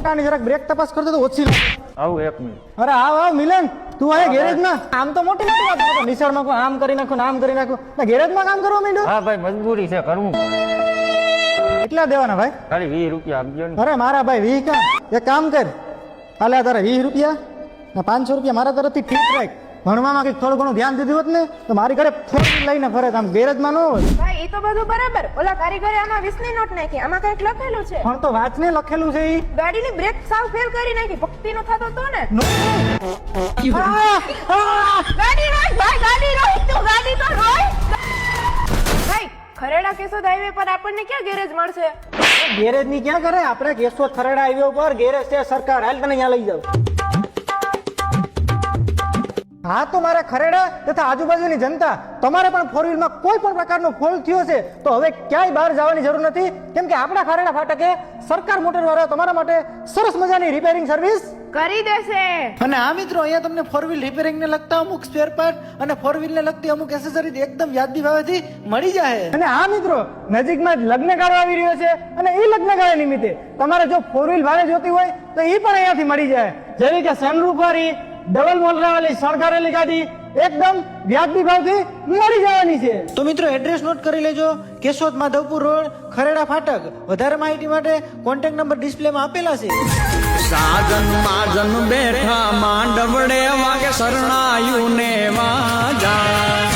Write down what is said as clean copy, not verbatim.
મોટાની જરાક બ્રેક તપાસ કરતો તો ઓછી લાગે. આવું 1 મિનિટ. અરે આવ મિલન, તું આ ગેરેજ માં આમ તો મોટી મોટી વાત કરો, નિશાળમાં કોઈ આમ કરી નાખો ને આમ કરી નાખો, ગેરેજ માં કામ કરવા માંડ્યો. હા ભાઈ, મજબૂરી છે, કરવું પડે. કેટલા દેવાના ભાઈ? ખાલી 20 રૂપિયા આપજો ને. અરે મારા ભાઈ 20 કા, એક કામ કર, હાલે તારે 20 રૂપિયા ને 500 રૂપિયા મારા તરફથી ઠીક રાખ. ભણવામાં કંઈક થોડું ઘણું ધ્યાન દીધું હોત ને તો મારી ઘરે ફોન લઈને ફરે, આમ ગેરેજમાં ન હોય. ભાઈ એ તો બધું બરાબર, ઓલા કારીગરે આમાં 20 ની નોટ નાખી, આમાં કંઈક લખેલું છે. પણ તો વાંચને લખેલું છે ઈ. ગાડીની બ્રેક સાવ ફેલ કરી નાખી, ભક્તિનો થતો તો ને. ગાડી રોક ભાઈ, ગાડી રોક, તું ગાડી તો રોક. ભાઈ ખરેડા કેશોદ હાઈવે પર આપણને ક્યાં ગેરેજ મળશે? ગેરેજ ની ક્યાં કરે, આપણે કેશોદ ખરેડા હાઈવે ઉપર ગેરેજ છે સરકાર, હાલ તને અહીંયા લઈ જાવ. હા તો મારા ખરેડા તથા આજુબાજુની જનતા, તમારે પણ ફોર વ્હીલમાં કોઈ પણ પ્રકારનો ફોલ્ટ થયો છે તો હવે ક્યાંય બહાર જવાની જરૂર નથી, કેમ કે આપણા ખરેડા ફાટકે સરકાર મોટર વાળા તમારા માટે સરસ મજાની રિપેરિંગ સર્વિસ કરી દેશે. અને આ મિત્રો અહીંયા તમને ફોર વ્હીલ રિપેરિંગ ને લગતા અમુક સ્પેર પાર્ટ અને ફોર વ્હીલ ને લગતી અમુક એસેસરીઝ એકદમ વ્યાજબી ભાવેથી મળી જાય. અને આ મિત્રો નજીકમાં જ લગ્નગાળો આવી રહ્યો છે અને એ લગ્નગાળા નિમિત્તે તમારે જો ફોર વ્હીલ ભાડે જોતી હોય તો એ પણ અહીંયાથી મળી જાય, જેવી કે સનરૂફ વાળી, ડબલ મોલરા વાળી, શણગારેલી ગાડી એકદમ વ્યાજબી ભાવથી મળી જવાની છે. તો મિત્રો એડ્રેસ નોટ કરી લેજો, કેશોદ માધવપુર રોડ, ખરેડા ફાટક. વધારે માહિતી માટે કોન્ટેક્ટ નંબર ડિસ્પ્લેમાં આપેલા છે. સાજન માજન બેઠા માંડવડે વાગે શરણાયું ને વાજા.